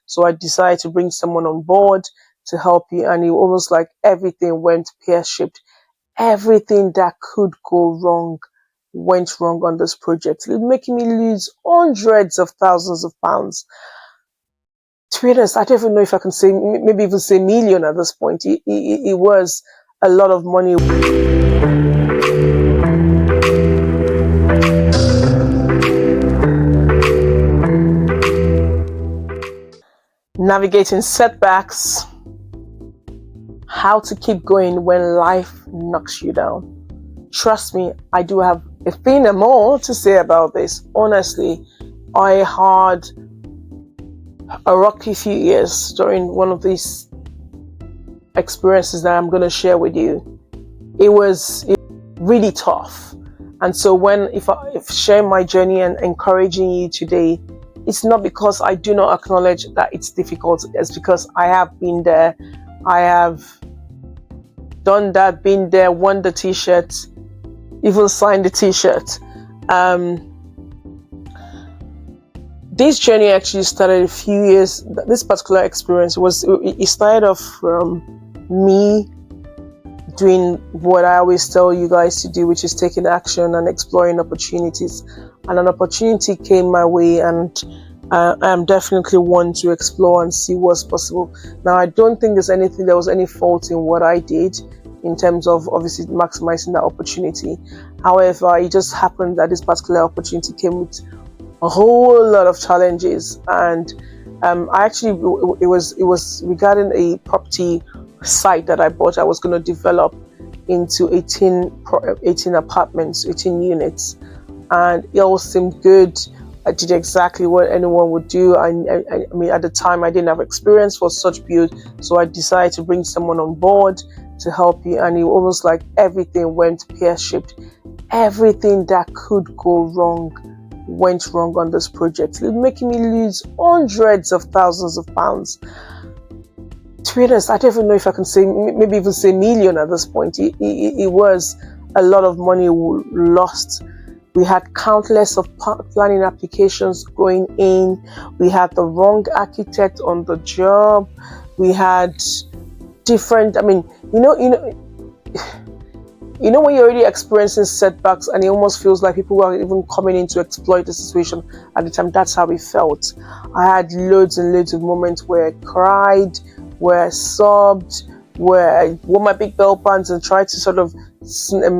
So I decided to bring someone on board to help you. And it almost like everything went pear-shaped. Everything that could go wrong went wrong on this project, making me lose hundreds of thousands of pounds. To be honest, I don't even know if I can say, maybe even say million at this point. It was a lot of money. Navigating setbacks, how to keep going when life knocks you down. Trust me, I do have a thing and more to say about this. Honestly, I had a rocky few years during one of these experiences that I'm going to share with you. It was really tough. And so if sharing my journey and encouraging you today, it's not because I do not acknowledge that it's difficult. It's because I have been there. I have done that, been there, won the t-shirt, even signed the t-shirt. This journey actually started a few years. This particular experience it started off from me doing what I always tell you guys to do, which is taking action and exploring opportunities. And an opportunity came my way, and I'm definitely one to explore and see what's possible. Now, I don't think there was any fault in what I did in terms of obviously maximizing that opportunity. However, it just happened that this particular opportunity came with a whole lot of challenges, and it was regarding a property site that I bought. I was going to develop into 18 apartments, 18 units, and it all seemed good. I did exactly what anyone would do. I mean, at the time, I didn't have experience for such build, so I decided to bring someone on board to help you. And it almost like everything went pear-shaped. Everything that could go wrong went wrong on this project, making me lose hundreds of thousands of pounds. To be honest, I don't even know if I can say, maybe even say million at this point. It was a lot of money lost. We had countless of planning applications going in. We had the wrong architect on the job. We had different, you know when you're already experiencing setbacks and it almost feels like people are even coming in to exploit the situation at the time. That's how it felt. I had loads and loads of moments where I cried, where I sobbed, where I wore my big bell pants and tried to sort of stare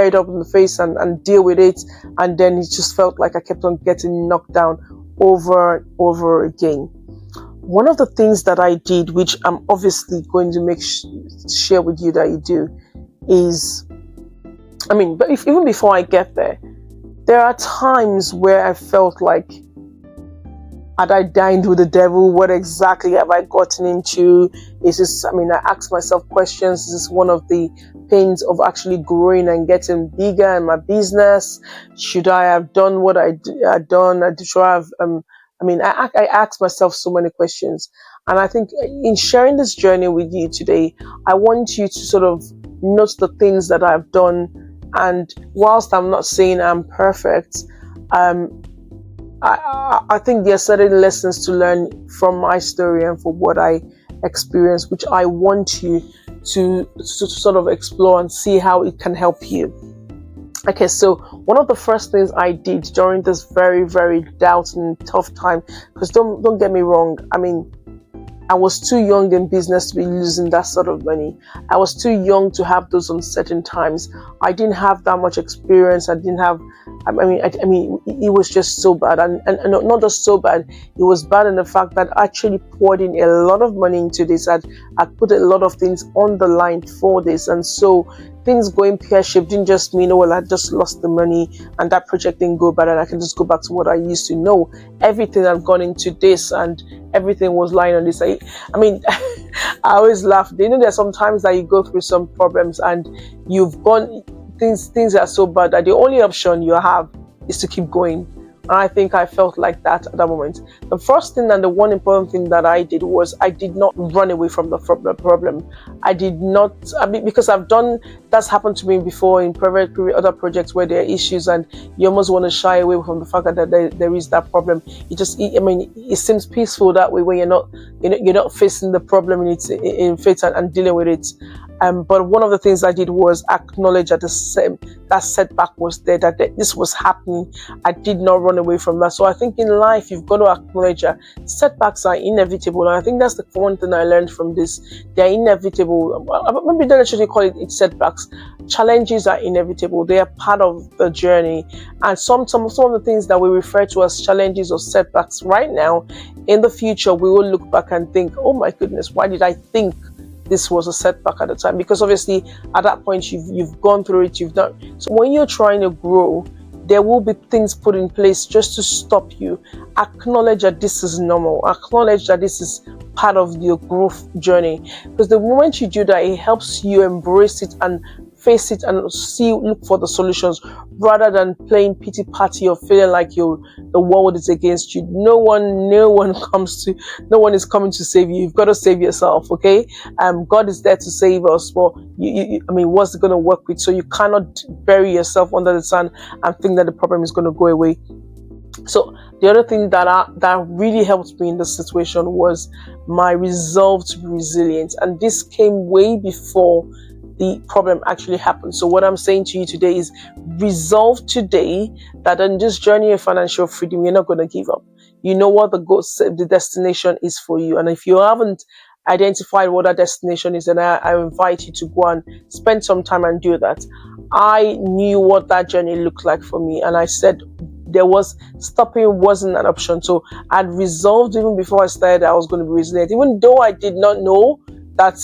it up in the face and deal with it. And then it just felt like I kept on getting knocked down over and over again. One of the things that I did, which I'm obviously going to share with you that you do, is, but even before I get there are times where I felt like, had I dined with the devil? What exactly have I gotten into? Is this, I ask myself questions. Is this one of the pains of actually growing and getting bigger in my business? Should I have done what I had done? Should I have, I ask myself so many questions. And I think in sharing this journey with you today, I want you to sort of note the things that I've done. And whilst I'm not saying I'm perfect, I think there are certain lessons to learn from my story and from what I experienced, which I want you to sort of explore and see how it can help you. Okay, so one of the first things I did during this very, very doubting, tough time, because don't get me wrong, I was too young in business to be losing that sort of money. I was too young to have those uncertain times. I didn't have that much experience. I didn't have, it was just so bad. And not just so bad, it was bad in the fact that I actually poured in a lot of money into this. I put a lot of things on the line for this. And so things going pear-shaped didn't just mean, oh, well, I just lost the money and that project didn't go bad and I can just go back to what I used to know. Everything had gone into this and everything was lying on this. I always laugh. There's sometimes that you go through some problems and you've gone, things are so bad that the only option you have is to keep going. And I think I felt like that at that moment. The first thing and the one important thing that I did was I did not run away from the problem. I did not, I mean, because that's happened to me before in other projects where there are issues and you almost want to shy away from the fact that there is that problem. It seems peaceful that way when you're not facing the problem in faith and dealing with it. But one of the things I did was acknowledge that that setback was there, that this was happening. I did not run away from that. So I think in life, you've got to acknowledge that setbacks are inevitable. And I think that's the one thing I learned from this. They're inevitable. Maybe don't actually call it setbacks. Challenges are inevitable. They are part of the journey. And some of the things that we refer to as challenges or setbacks right now, in the future, we will look back and think, oh my goodness, why did I think this was a setback at the time? Because obviously at that point you've gone through it, you've done. So when you're trying to grow, there will be things put in place just to stop you. Acknowledge that this is normal. Acknowledge that this is part of your growth journey. Because the moment you do that, it helps you embrace it and face it and look for the solutions, rather than playing pity party or feeling like the world is against you. No one is coming to save you. You've got to save yourself. Okay. God is there to save us, but what's it going to work with? So you cannot bury yourself under the sun and think that the problem is going to go away. So the other thing that really helped me in this situation was my resolve to be resilient, and this came way before the problem actually happened. So what I'm saying to you today is resolve today that on this journey of financial freedom, you're not going to give up. You know what the destination is for you. And if you haven't identified what that destination is, then I invite you to go and spend some time and do that. I knew what that journey looked like for me, and I said stopping wasn't an option. So I'd resolved even before I started I was going to be resilient, even though I did not know that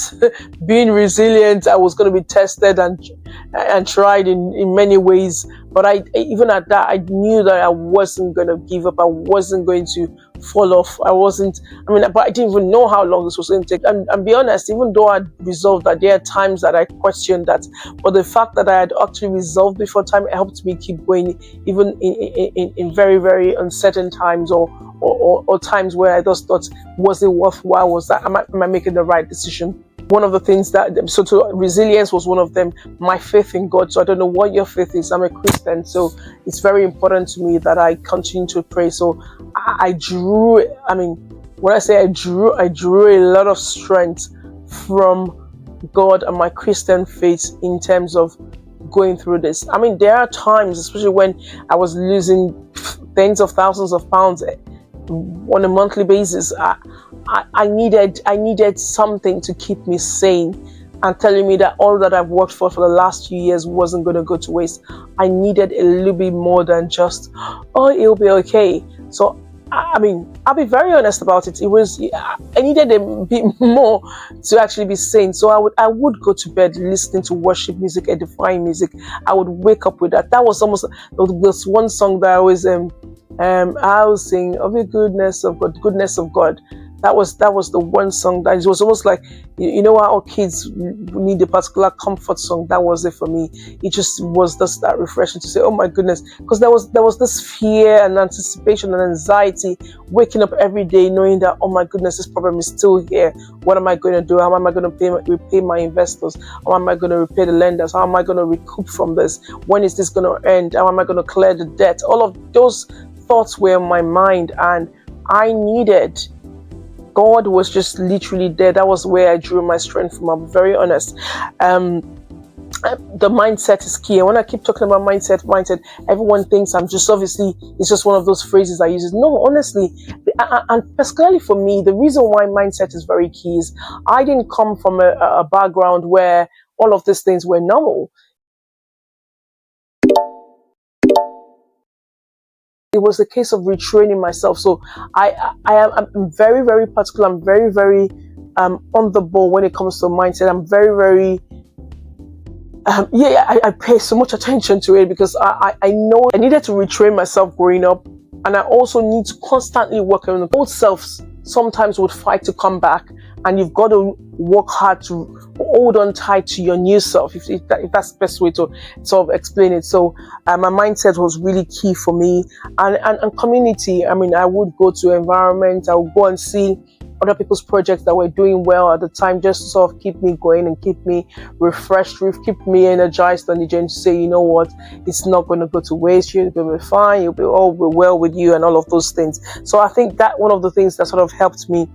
being resilient, I was going to be tested and tried in many ways. But even at that, I knew that I wasn't going to give up. I wasn't going to fall off. But I didn't even know how long this was going to take. And be honest, even though I resolved that, there are times that I questioned that. But the fact that I had actually resolved before time helped me keep going, even in very, very uncertain times or times where I just thought, was it worthwhile? Am I making the right decision? One of the things resilience was one of them. My faith in God. So I don't know what your faith is. I'm a Christian, so it's very important to me that I continue to pray. So I drew a lot of strength from God and my Christian faith in terms of going through this. There are times, especially when I was losing tens of thousands of pounds on a monthly basis, I needed something to keep me sane and telling me that all that I've worked for the last few years wasn't going to go to waste. I needed a little bit more than just, it'll be okay. So I'll be very honest about it. I needed a bit more to actually be sane. So I would go to bed listening to worship music, edifying music. I would wake up with that. That was almost this one song that I always I will sing of the goodness of God. That was the one song that it was almost like, how kids need a particular comfort song. That was it for me. It just was just that refreshing to say, oh my goodness, because there was this fear and anticipation and anxiety waking up every day knowing that, oh my goodness, this problem is still here. What am I going to do? How am I going to repay my investors? How am I going to repay the lenders? How am I going to recoup from this? When is this going to end? How am I going to clear the debt? All of those thoughts were in my mind, and God was just literally there. That was where I drew my strength from. I'm very honest. The mindset is key. And when I keep talking about mindset, everyone thinks it's just one of those phrases I use. No, honestly, and particularly for me, the reason why mindset is very key is I didn't come from a background where all of these things were normal. It was a case of retraining myself. So I'm very, very particular. I'm very, very on the ball when it comes to mindset. I'm very, very I pay so much attention to it because I know I needed to retrain myself growing up, and I also need to constantly work on the old selves sometimes would fight to come back, and you've got to work hard to hold on tight to your new self, if that's the best way to sort of explain it. So my mindset was really key for me, and community. I mean, I would go to environment, I would go and see other people's projects that were doing well at the time, just to sort of keep me going and keep me refreshed, keep me energized on the journey to say, you know what, it's not going to go to waste, you're going to be fine, you'll be all be well with you, and all of those things. So I think that one of the things that sort of helped me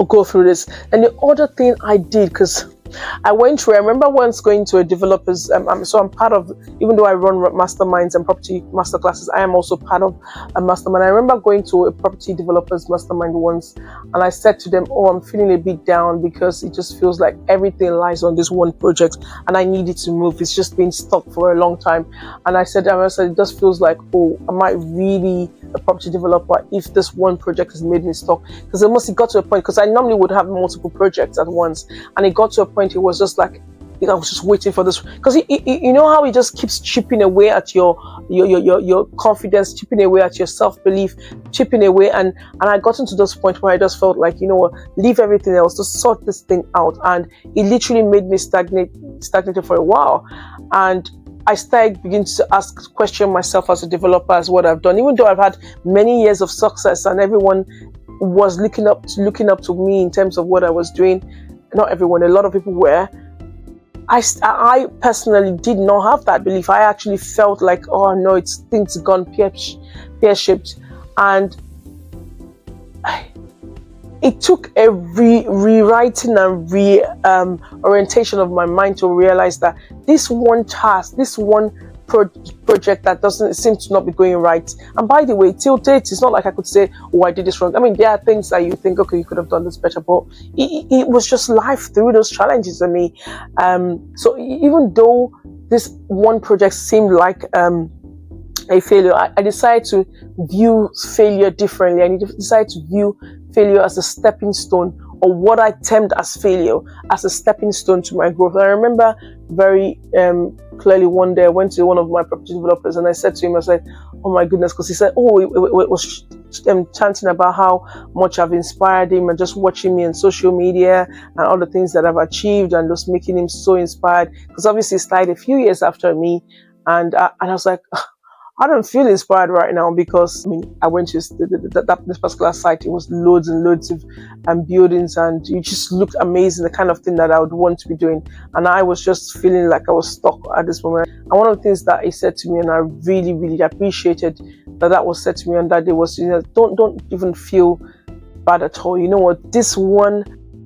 go through this. And the other thing I did, because I went through, I remember once going to a developer's, so I'm part of, even though I run masterminds and property masterclasses, I am also part of a mastermind. I remember going to a property developer's mastermind once, and I said to them, oh, I'm feeling a bit down because it just feels like everything lies on this one project and I need it to move. It's just been stuck for a long time. And I said, it just feels like, oh, am I really a property developer if this one project has made me stuck? Because it got to a point, because I normally would have multiple projects at once, and it got to a point it was just like, I was just waiting for this, because you know how it just keeps chipping away at your confidence, chipping away at your self-belief, chipping away, and I got into this point where I just felt like, you know what, leave everything else, just sort this thing out. And it literally made me stagnated for a while, and I started beginning to question myself as a developer, as what I've done, even though I've had many years of success and everyone was looking up to me in terms of what I was doing. Not everyone, a lot of people were. I personally did not have that belief. I actually felt like, oh no, things gone pear-shaped, and it took a rewriting and orientation of my mind to realize that this one task, this one project that doesn't seem to not be going right. And by the way, till date, it's not like I could say, oh, I did this wrong. I mean, there are things that you think, okay, you could have done this better, but it was just life through those challenges for me. So even though this one project seemed like a failure, I decided to view failure differently. I decided to view failure as a stepping stone, or what I termed as failure as a stepping stone to my growth. I remember very clearly one day I went to one of my property developers and I said to him, I said, oh my goodness, because he said, oh, it was chanting about how much I've inspired him and just watching me on social media and all the things that I've achieved and just making him so inspired. Because obviously it started a few years after me, and I was like, I don't feel inspired right now, because I mean, I went to this particular site. It was loads and loads of buildings, and it just looked amazing, the kind of thing that I would want to be doing. And I was just feeling like I was stuck at this moment. And one of the things that he said to me, and I really, really appreciated that was said to me on that day, was, you know, don't even feel bad at all. You know what? This one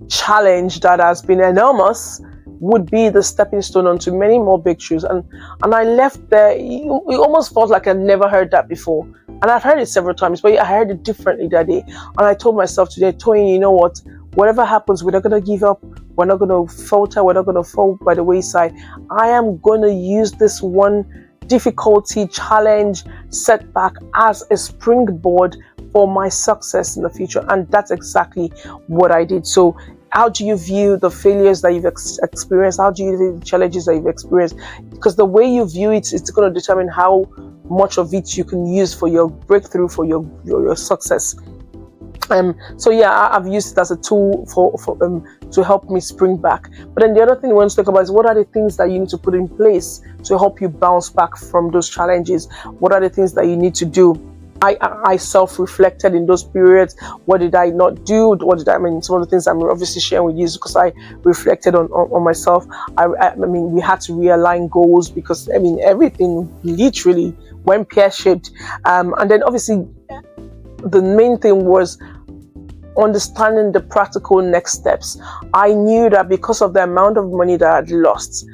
challenge that has been enormous would be the stepping stone onto many more breakthroughs. And I left there, it almost felt like I'd never heard that before. And I've heard it several times, but I heard it differently that day. And I told myself today, Toyin, you know what? Whatever happens, we're not going to give up. We're not going to falter. We're not going to fall by the wayside. I am going to use this one difficulty, challenge, setback as a springboard for my success in the future. And that's exactly what I did. So how do you view the failures that you've experienced? How do you view the challenges that you've experienced? Because the way you view it, it's going to determine how much of it you can use for your breakthrough, for your success. So yeah, I've used it as a tool for to help me spring back. But then the other thing we want to talk about is, what are the things that you need to put in place to help you bounce back from those challenges? What are the things that you need to do? I self-reflected in those periods. What did I not do? What did I mean? Some of the things I'm obviously sharing with you is because I reflected on myself. I mean, we had to realign goals, because I mean, everything literally went pear-shaped. And then obviously the main thing was understanding the practical next steps. I knew that because of the amount of money that I had lost,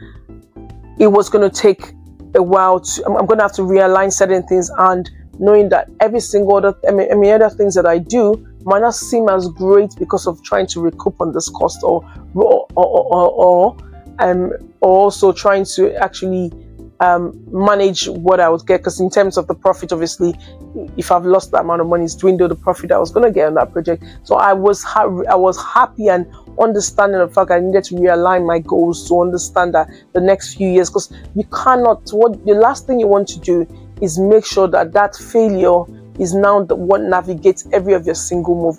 it was going to take a while I'm going to have to realign certain things, and knowing that every single other other things that I do might not seem as great because of trying to recoup on this cost, or also trying to actually manage what I would get. Because in terms of the profit, obviously, if I've lost that amount of money, it's dwindled the profit I was going to get on that project. So I was happy and understanding the fact I needed to realign my goals to understand that the next few years, because you cannot, the last thing you want to do is make sure that failure is now what navigates every of your single move,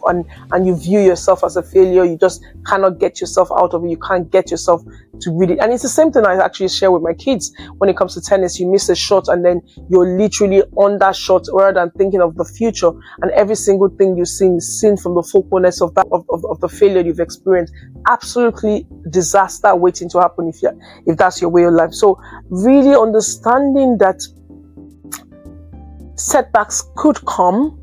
and you view yourself as a failure. You just cannot get yourself out of it. You can't get yourself to really. And it's the same thing I actually share with my kids when it comes to tennis. You miss a shot and then you're literally on that shot rather than thinking of the future, and every single thing you see is seen from the focalness of that of the failure you've experienced. Absolutely disaster waiting to happen if that's your way of life. So really understanding that setbacks could come,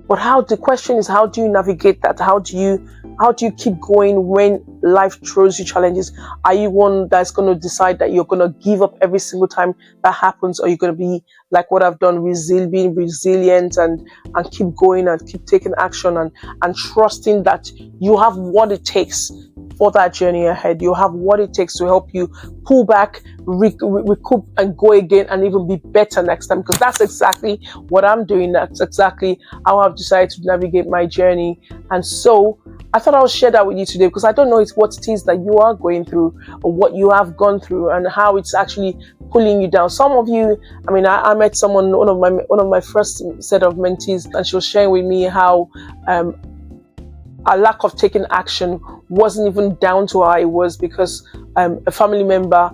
but the question is, how do you navigate that? How do you keep going when life throws you challenges? Are you one that's going to decide that you're going to give up every single time that happens, or you're going to be like what I've done, being resilient and keep going and keep taking action and trusting that you have what it takes for that journey ahead? You have what it takes to help you pull back, recoup, and go again, and even be better next time. Because that's exactly what I'm doing. That's exactly how I've decided to navigate my journey. And so I thought I would share that with you today, because I don't know what it is that you are going through or what you have gone through and how it's actually pulling you down. Some of you, I mean, I met someone, one of my first set of mentees, and she was sharing with me how a lack of taking action wasn't even down to how it was because a family member's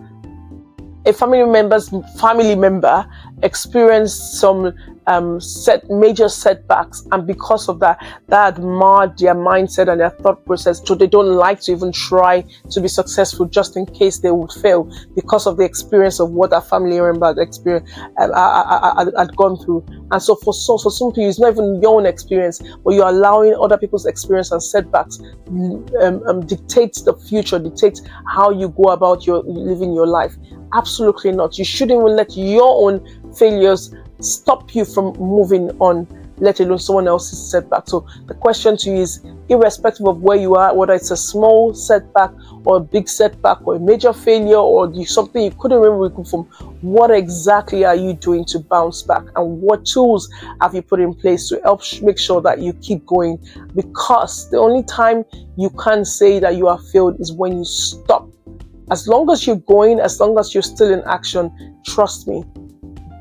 family member experienced some major setbacks, and because of that had marred their mindset and their thought process, so they don't like to even try to be successful just in case they would fail because of the experience of what that family member had experienced had gone through. And so for some people, it's not even your own experience, but you're allowing other people's experience and setbacks dictate the future, dictate how you go about living your life. Absolutely not. You shouldn't even let your own failures stop you from moving on, let alone someone else's setback. So the question to you is, irrespective of where you are, whether it's a small setback or a big setback or a major failure or something you couldn't even recoup from, what exactly are you doing to bounce back, and what tools have you put in place to help make sure that you keep going? Because the only time you can say that you have failed is when you stop. As long as you're going, as long as you're still in action, trust me,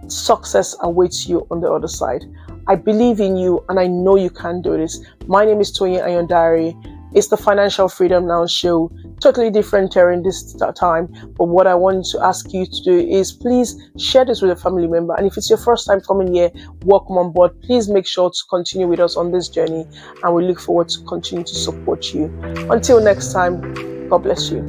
success awaits you on the other side. I believe in you, and I know you can do this. My name is Toyin Ayondare. It's the Financial Freedom Now show. Totally different terrain this time, but what I want to ask you to do is please share this with a family member. And if it's your first time coming here, welcome on board. Please make sure to continue with us on this journey, and we look forward to continue to support you. Until next time, God bless you.